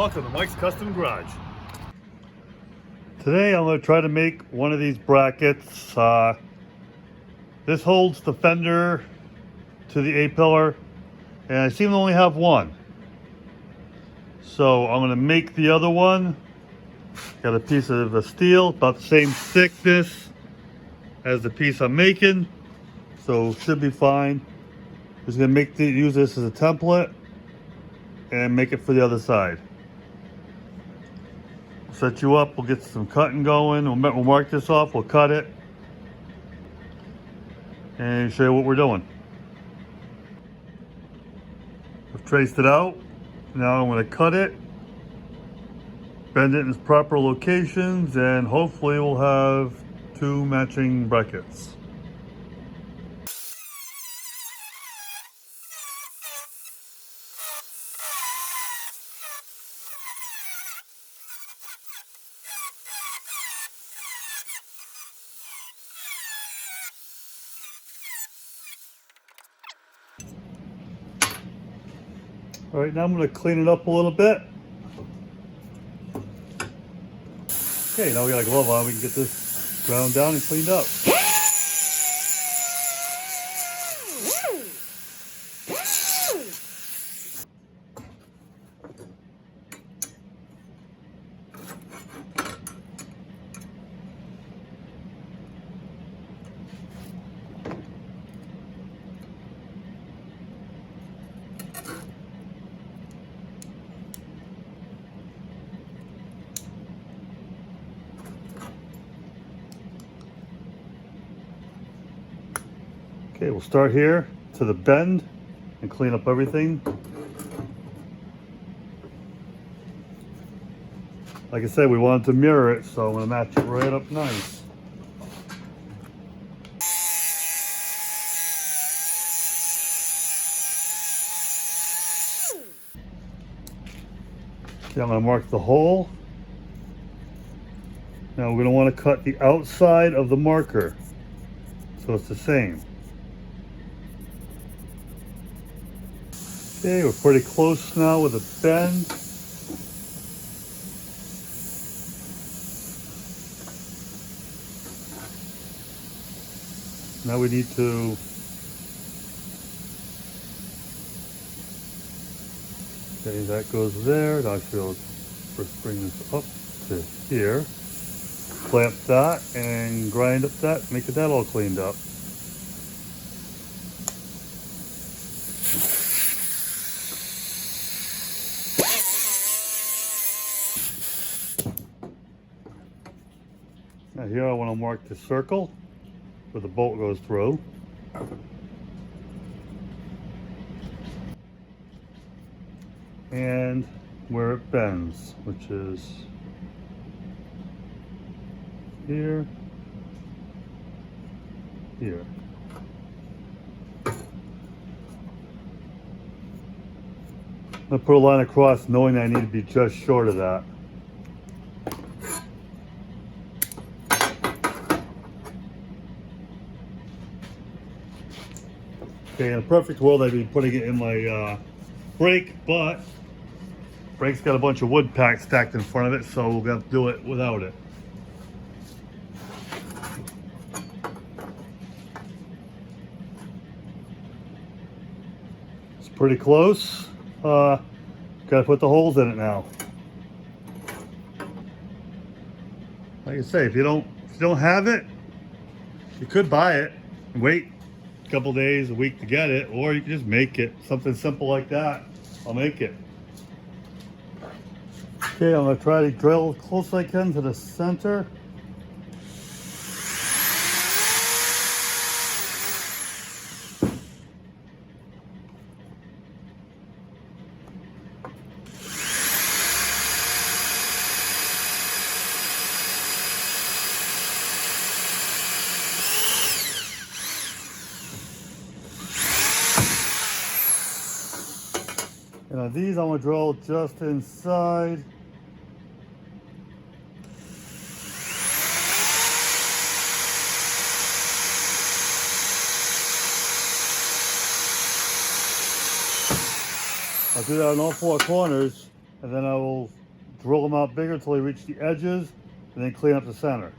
Welcome to Mike's Custom Garage. Today I'm going to try to make one of these brackets. This holds the fender to the A-pillar, and I seem to only have one. So I'm going to make the other one. Got a piece of the steel, about the same thickness as the piece I'm making, so should be fine. Just going to use this as a template and make it for the other side. Set you up, we'll get some cutting going, we'll mark this off, we'll cut it, and show you what we're doing. I've traced it out, now I'm going to cut it, bend it in its proper locations, and hopefully we'll have two matching brackets. All right, now I'm going to clean it up a little bit. Okay, now we got a glove on, we can get this ground down and cleaned up. Okay, we'll start here to the bend and clean up everything. Like I said, we wanted to mirror it, so I'm going to match it right up nice. Okay, I'm going to mark the hole. Now we're going to want to cut the outside of the marker so it's the same. Okay, we're pretty close now with the bend. Now we need to okay, that goes there. Now I should be able to first bring this up to here. Clamp that and grind up that, make that all cleaned up. Now here I want to mark the circle where the bolt goes through. And where it bends, which is here, here. I'm going to put a line across knowing I need to be just short of that. Okay, in a perfect world I'd be putting it in my brake, but brake's got a bunch of wood packs stacked in front of it, so we're going to have to do it without it. It's pretty close. Got to put the holes in it now. Like I say, if you don't have it, you could buy it and wait a couple days, a week to get it, or you can just make it. Something simple like that. I'll make it. Okay, I'm going to try to drill as close as I can to the center. And on these, I'm going to drill just inside. I'll do that on all four corners. and then I will drill them out bigger until they reach the edges, and then clean up the center.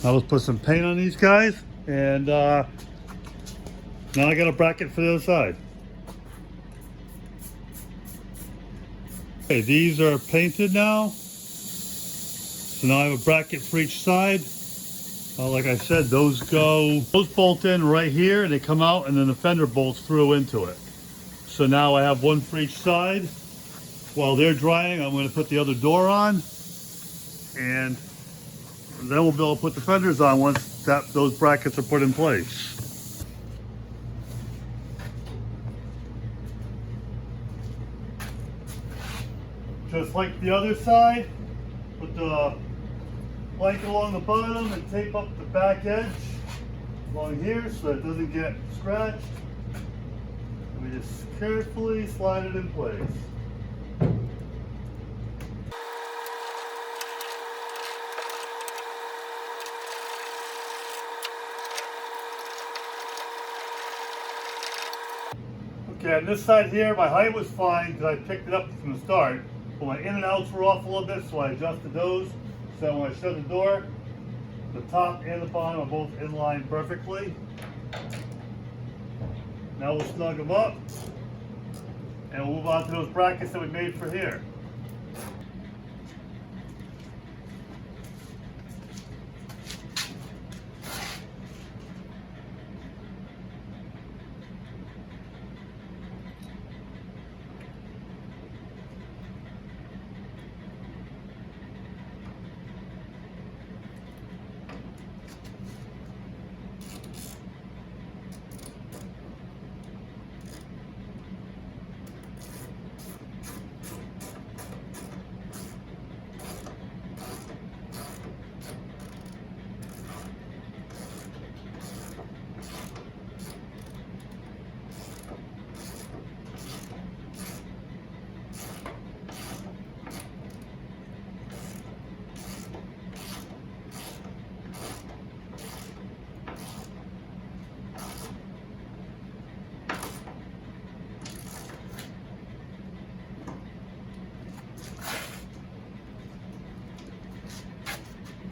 Now let's put some paint on these guys, and now I got a bracket for the other side. Okay, these are painted now. So now I have a bracket for each side. Like I said, those bolt in right here, and they come out, and then the fender bolts through into it. So now I have one for each side. While they're drying, I'm going to put the other door on, and then we'll be able to put the fenders on once those brackets are put in place. Just like the other side, put the blanket along the bottom and tape up the back edge along here so that it doesn't get scratched. And we just carefully slide it in place. Okay, on this side here, my height was fine because I picked it up from the start, but my in and outs were off a little bit, so I adjusted those. So when I shut the door, the top and the bottom are both in line perfectly. Now we'll snug them up, and we'll move on to those brackets that we made for here.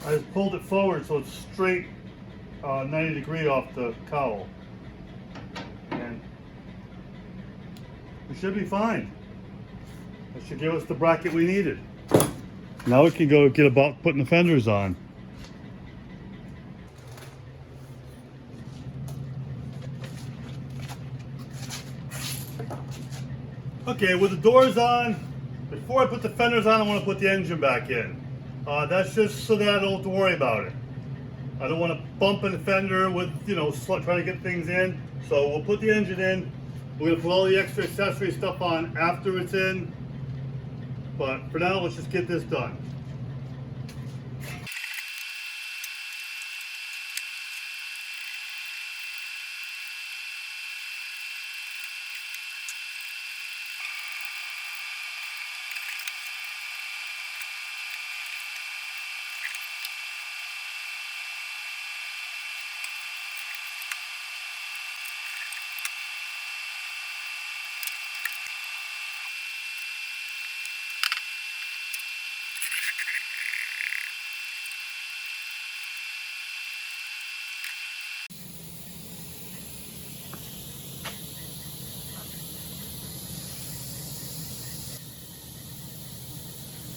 I just pulled it forward so it's straight 90 degree off the cowl. And we should be fine. That should give us the bracket we needed. Now we can go get about putting the fenders on. Okay, with the doors on, before I put the fenders on, I want to put the engine back in. That's just so that I don't have to worry about it. I don't want to bump in the fender with, trying to get things in. So we'll put the engine in. We're going to put all the extra accessory stuff on after it's in. But for now, let's just get this done.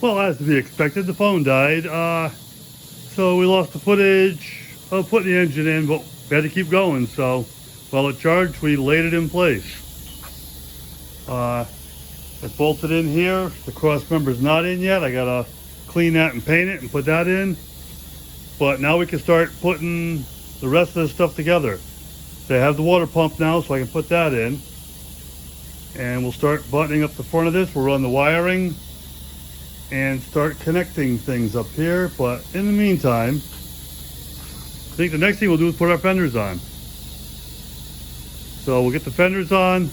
Well, as to be expected, the phone died. So we lost the footage of putting the engine in, but we had to keep going. So while it charged, we laid it in place. It's bolted in here. The cross member's not in yet. I gotta clean that and paint it and put that in. But now we can start putting the rest of the stuff together. So I have the water pump now, so I can put that in. And we'll start buttoning up the front of this. We'll run the wiring and start connecting things up here. But in the meantime, I think the next thing we'll do is put our fenders on. So we'll get the fenders on,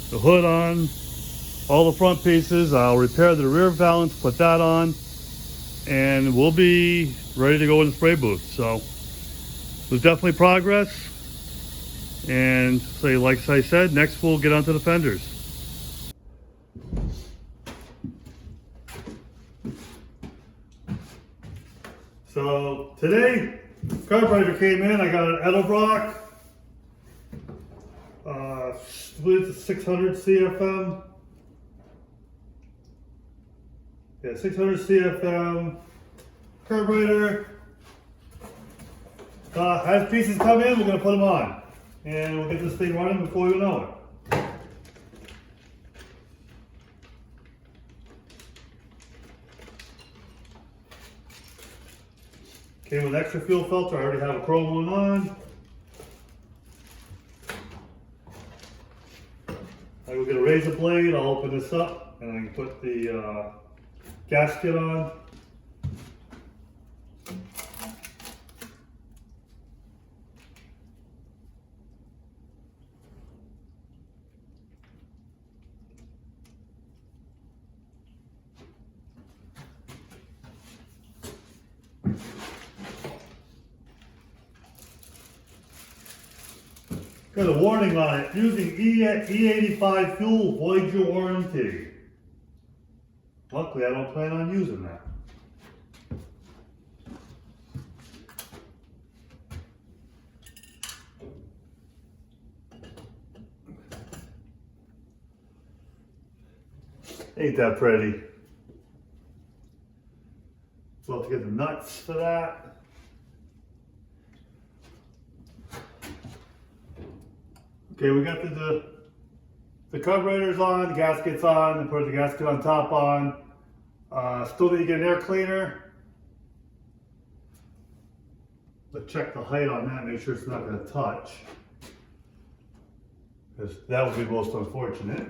the hood on, all the front pieces. I'll repair the rear valance, put that on, and we'll be ready to go in the spray booth. So there's definitely progress. And so like I said, next we'll get onto the fenders. So today, Carburetor came in. I got an Edelbrock. It's a 600 CFM. Yeah, 600 CFM carburetor. As pieces come in, we're going to put them on. And we'll get this thing running before we know it. Came with an extra fuel filter. I already have a chrome one on. I will get a razor blade. I'll open this up and I can put the gasket on. Got a warning on it. Using E85 fuel voids your warranty. Luckily, I don't plan on using that. Ain't that pretty? So I'll have to get the nuts for that. Okay, we got the carburetor's on, the gasket's on, and put the gasket on top on. Still need to get an air cleaner. Let's check the height on that, make sure it's not going to touch. Because that would be most unfortunate.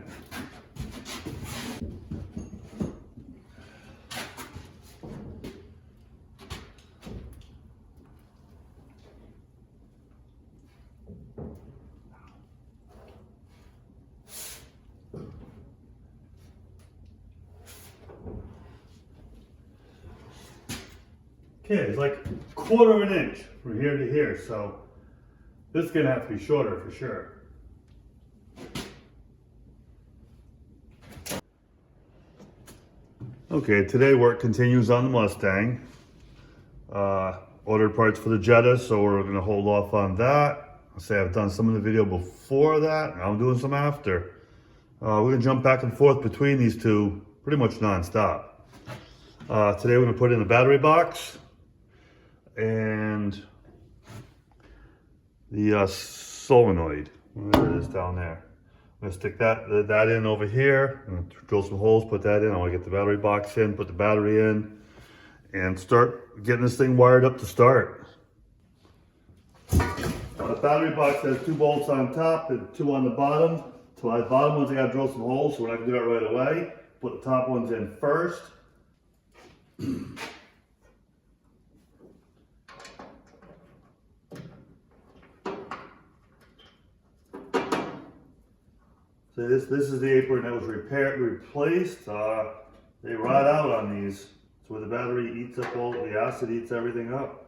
Okay, it's like 1/4 of an inch from here to here, so this is going to have to be shorter for sure. Okay, today work continues on the Mustang. Ordered parts for the Jetta, so we're going to hold off on that. I'll say I've done some of the video before that, now I'm doing some after. We're going to jump back and forth between these two pretty much non-stop. Today we're going to put in a battery box and the solenoid, whatever it is down there. I'm going to stick that in over here, and drill some holes, put that in. I want to get the battery box in, put the battery in, and start getting this thing wired up to start. The battery box has 2 bolts on top and 2 on the bottom. So the bottom ones I got to drill some holes, so we're not going to do that right away. Put the top ones in first. So this is the apron that was replaced. They rot out on these. So the battery eats up all the acid, eats everything up.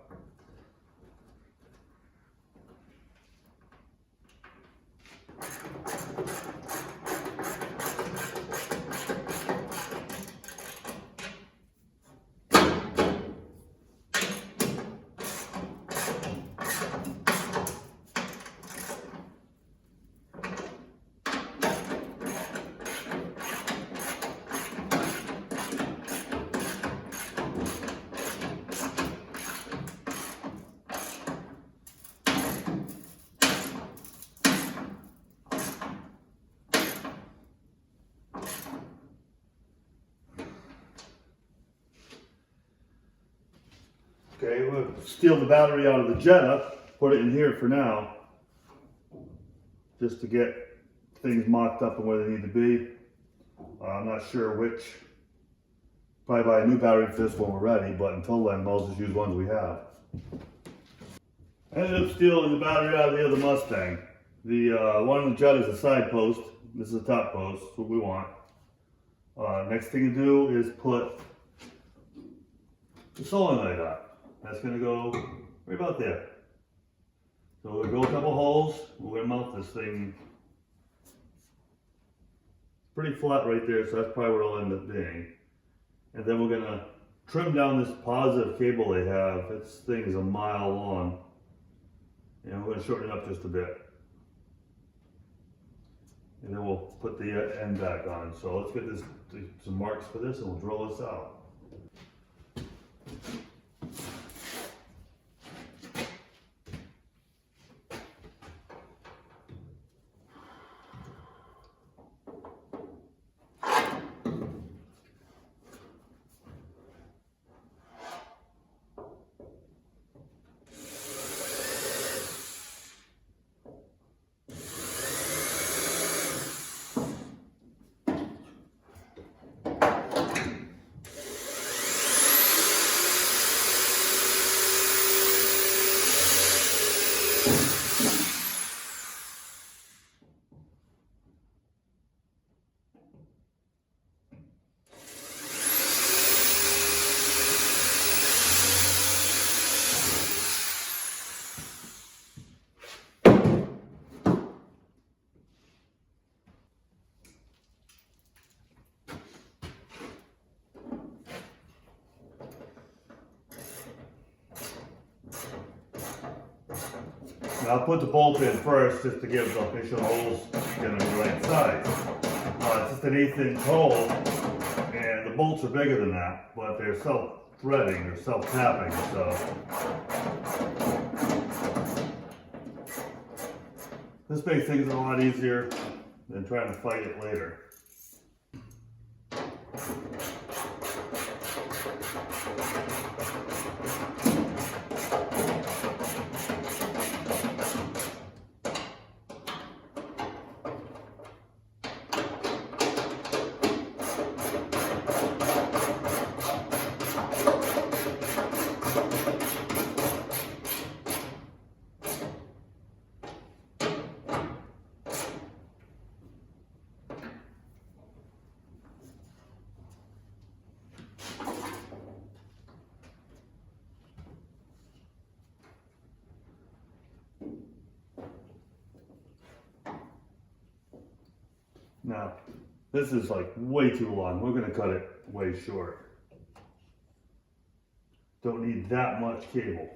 Okay, we'll steal the battery out of the Jetta, put it in here for now, just to get things mocked up and where they need to be. I'm not sure which. Probably buy a new battery for this when we're ready, but until then, I'll just use ones we have. I ended up stealing the battery out of the other Mustang. The one on the Jetta is a side post. This is a top post. That's what we want. Next thing to do is put the solenoid on. That's going to go right about there. So we'll drill a couple holes. We're going to mount this thing. It's pretty flat right there, so that's probably where it'll end up being. And then we're going to trim down this positive cable they have. This thing is a mile long. And we're going to shorten it up just a bit. And then we'll put the end back on. So let's get some marks for this and we'll drill this out. Now I'll put the bolt in first just to give the make sure the holes get on the right size. It's just an 1/8 inch hole, and the bolts are bigger than that, but they're self-threading, they're self-tapping, so. This makes things a lot easier than trying to fight it later. Now, this is like way too long. We're going to cut it way short. Don't need that much cable.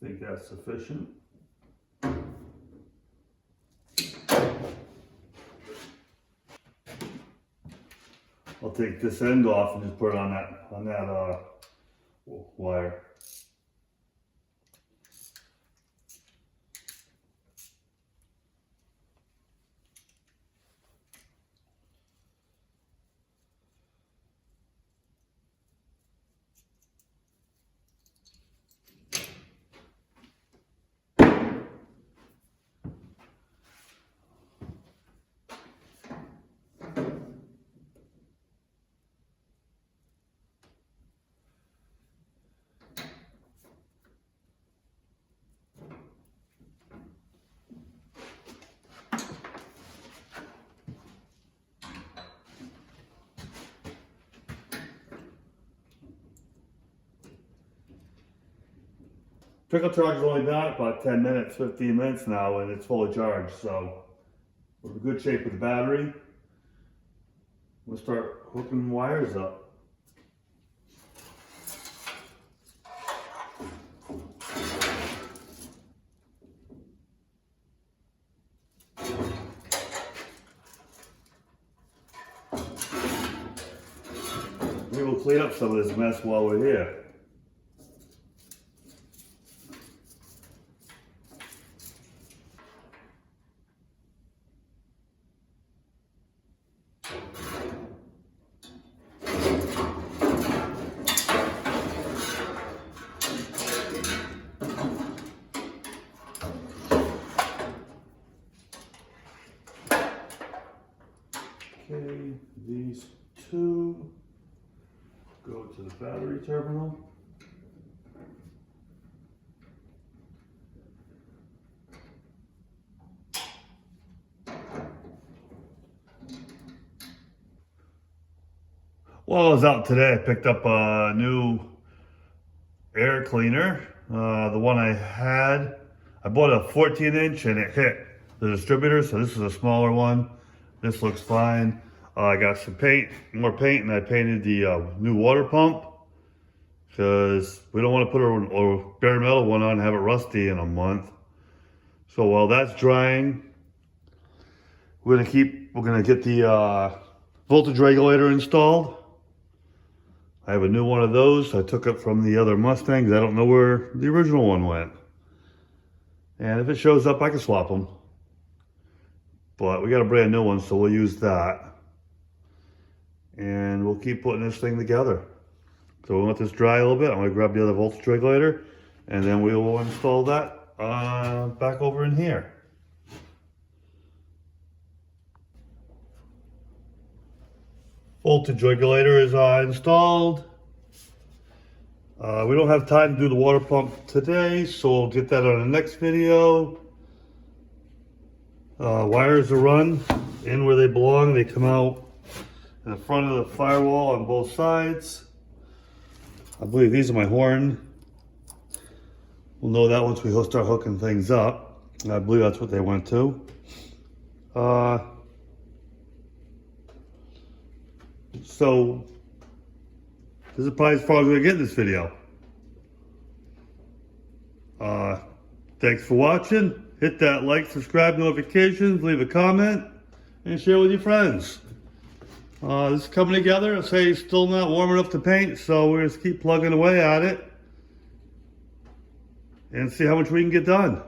I think that's sufficient. I'll take this end off and just put it on that wire. Trickle charge has only been on about 10 minutes, 15 minutes now, and it's fully charged, so we're in good shape with the battery. We'll start hooking wires up. Maybe we'll clean up some of this mess while we're here. Okay, these two go to the battery terminal. While I was out today, I picked up a new air cleaner. The one I had, I bought a 14-inch and it hit the distributor, so this is a smaller one. This looks fine. I got some paint, more paint, and I painted the new water pump because we don't want to put a bare metal one on and have it rusty in a month. So while that's drying, we're gonna get the voltage regulator installed. I have a new one of those. I took it from the other Mustangs. I don't know where the original one went. And if it shows up, I can swap them. But we got a brand new one, so we'll use that. And we'll keep putting this thing together. So we'll let this dry a little bit. I'm gonna grab the other voltage regulator, and then we will install that back over in here. Voltage regulator is installed. We don't have time to do the water pump today, so we'll get that on the next video. Wires are run in where they belong. They come out in the front of the firewall on both sides. I believe these are my horn. We'll know that once we start hooking things up. I believe that's what they went to. So this is probably as far as we're gonna get in this video. Thanks for watching. Hit that like, subscribe, notifications, leave a comment, and share with your friends. This is coming together. I say still not warm enough to paint, so we're just keep plugging away at it and see how much we can get done.